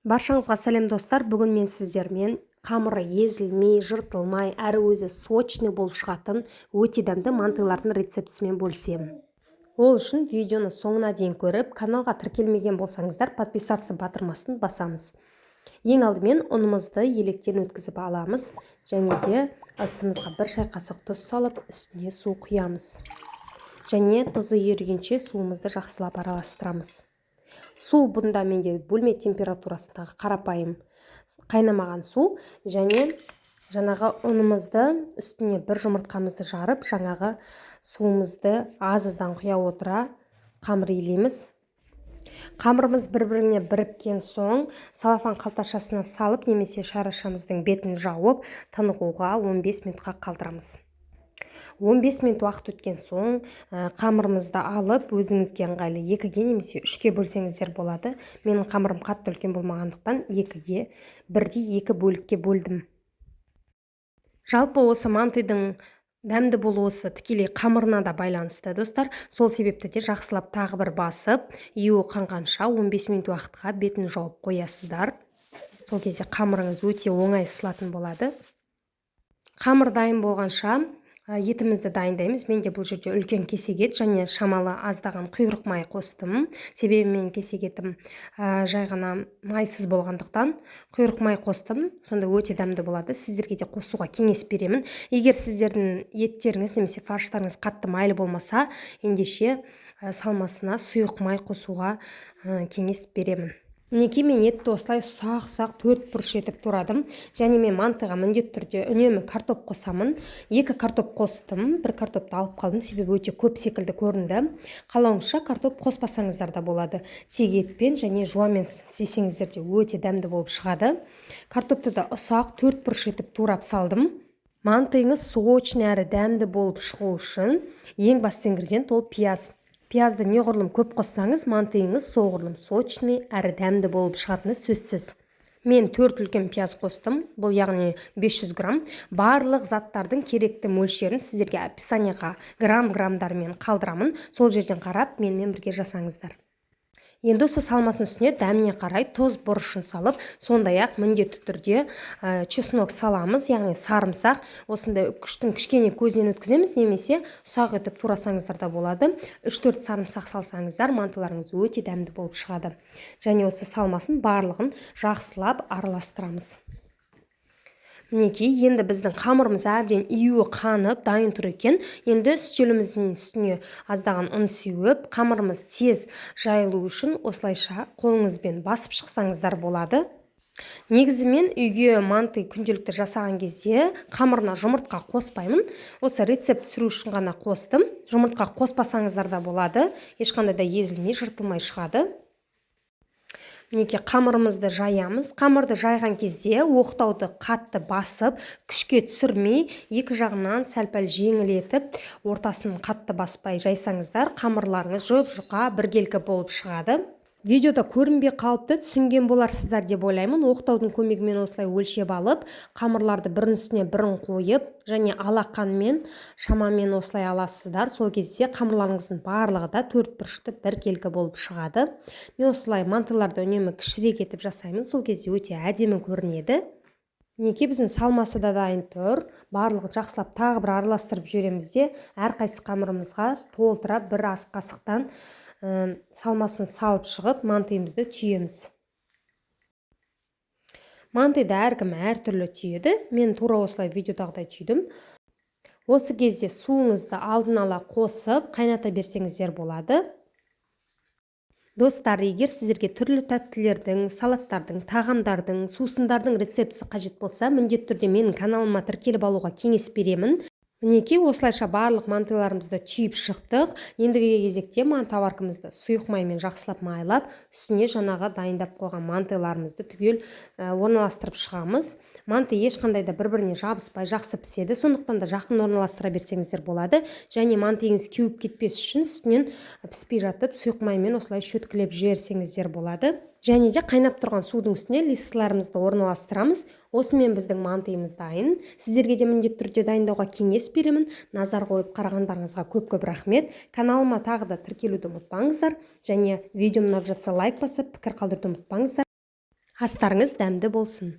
Баршаңызға сәлем достар. Бүгін мен сіздермен қамыры езілмей, жыртылмай, әрі өзі сочный болып шығатын өте дәмді мантылардың рецептісімен бөлісемін. Ол үшін видеоны соңына дейін көріп, каналға тіркелмеген болсаңыздар, подписаться батырмасын басамыз. Ең алдымен ұнымызды електен өткізіп аламыз, және де ыдысымызға бір шай қасық тұз салып, үстіне су құямыз. Және тұзы ерігенше суымызды жақсылап араластырамыз. Су бұнда менде бөлме температурасындағы қарапайым қайнамаған су, және жаңағы ұнымызды үстіне бір жұмыртқамызды жарып, жаңағы суымызды аз-аздан құя отыра қамыр илейміз. Қамырымыз бір-біріне біріккен соң салафан қалташасына салып, немесе шарашамыздың бетін жауып, тынығуға 15 минутқа қалдырамыз. 15 минут уақыт өткен соң қамырымызды алып, өзіңізге ыңғайлы 2-ге немесе 3-ке бөлсеңіздер болады. Менің қамырым қатты үлкен болмағандықтан 2-ге, 1/2 бөлікке бөлдім. Жалпы осы мантыйдың дәмді болуысы тікелей қамырына да байланысты, достар. Сол себепті де жақсылап тағы бір басып, июі қанғанша 15 минут уақытқа бетін жауып қоясыздар. Сол кезде қамырыңыз өте оңай ысылатын болады. Қамыр дайын болғанша етімізді дайындаймыз. Менде бұл жерде үлкен кесек ет және шамалы аздаған құйрық май қостым. Себебі мен кесек етім жай ғана майсыз болғандықтан құйрық май қостым. Сонда өте дәмді болады. Сіздерге де қосуға кеңес беремін. Егер сіздердің еттеріңіз немесе фарштарыңыз қатты майлы болмаса, ендеше салмасына сұйық май қосуға кеңес беремін. Мінекей мен етті осылай ұсақ-ұсақ 4 бұрыш етіп турадым. Және мен мантыға міндетті түрде үнемі картоп қосамын. 2 картоп қостым, 1 картопты алып қалдым, себебі өте көп секілді көрінді. Қалауыңызша картоп қоспасаңыздар да болады. Тек етпен және жуамен істесеңіздер де өте дәмді болып шығады. Картопты да ұсақ 4 бұрыш етіп турап салдым. Мантыйыңыз сочный әрі дәмді болып шығу үшін ең басты ингредиент ол пияз. Пиязды неғұрлым көп қоссаңыз, мантыйыңыз соғұрлым сочный әрі дәмді болып шығатыны сөзсіз. Мен 4 үлкен пияз қостым, бұл яғни 500 грамм. Барлық заттардың керекті мөлшерін сіздерге описанияға грамдармен қалдырамын. Сол жерден қарап, менімен бірге жасаңыздар. Енді осы салмасын үстіне дәміне қарай тұз бұрышын салып, сондай-ақ міндетті түрде чеснок саламыз, яғни сарымсақ. Осындай күштің кішкене көзінен өткіземіз, немесе ұсақ етіп турасаңыздар да болады. 3-4 сарымсақ салсаңыздар, мантыларыңыз өте дәмді болып шығады. Және осы салмасын барлығын жақсылап араластырамыз. Мінекей, енді біздің қамырымыз әбден июі қанып, дайын тұр екен. Енді үстеліміздің үстіне аздаған ұн сеуіп, қамырымыз тез жайылу үшін осылайша қолыңызбен басып шықсаңыздар болады. Негізі мен үйге манты күнделікті жасаған кезде қамырына жұмыртқа қоспаймын. Осы рецепт түсіру үшін ғана қостым. Жұмыртқа қоспасаңыздар да болады. Ешқандай да езілмей, жыртылмай шығады. Мінекей, қамырымызды жаямыз. Қамырды жайған кезде оқтауды қатты басып, күшке түсірмей, екі жағынан сәл-пәл жеңілетіп, ортасын қатты баспай жайсаңыздар, қамырларыңыз жұп-жұқа біркелкі болып шығады. Видеода көрінбей қалыпты, түсінген боларсыздар деп ойлаймын. Оқтаудың көмегімен осылай өлшеп алып, қамырларды бірін үстіне бірін қойып, және алақанмен, шамамен осылай аласыздар. Сол кезде қамырларыңыздың барлығы да 4 бұрышты біркелкі болып шығады. Мен осылай мантыларды үнемі кішірек етіп жасаймын. Сол кезде өте әдемі көрінеді. Мінекей, біздің салмасы да дайын тұр. Барлығы жақсылап тағы бір араластырып жібереміз де, әрқайсы қамырымызға толтыра бір ас қасықтан салмасын салып шығып, мантыйымызды түйеміз. Мантыйды әркім әртүрлі түйеді. Мен тура осылай видеодағыдай түйдім. Осы кезде суыңызды алдын ала қосып, қайната берсеңіздер болады. Достар, егер сіздерге түрлі тәттілердің, салаттардың, тағамдардың, сусындардың рецептісі қажет болса, міндетті түрде менің каналыма тіркеліп алуға кеңес беремін. Мінекей, осылайша барлық мантыларымызды түйіп шықтық. Ендігі кезекте мантаваркамызды сұйық маймен жақсылап майлап, үстіне жаңағы дайындап қойған мантыларымызды түгел орналастырып шығамыз. Манты ешқандай да бір-біріне жабыспай жақсы піседі, сондықтан да жақын орналастыра берсеңіздер болады. Және мантыңыз кеуіп кетпес үшін үстінен піспей жатып, сұйық маймен осылай шөткілеп жіберсеңіздер болады. Және де қайнап тұрған судың үстіне листыларымызды орналастырамыз. Осымен біздің мантыйымыз дайын. Сіздерге де міндетті түрде дайындауға кеңес беремін. Назар қойып қарағандарыңызға көп-көп рахмет. Каналыма тағы да тіркелуді ұмытпаңыздар. Және видеом ұнап жатса лайк басып, пікір қалдыруды ұмытпаңыздар. астарыңыз дәмді болсын.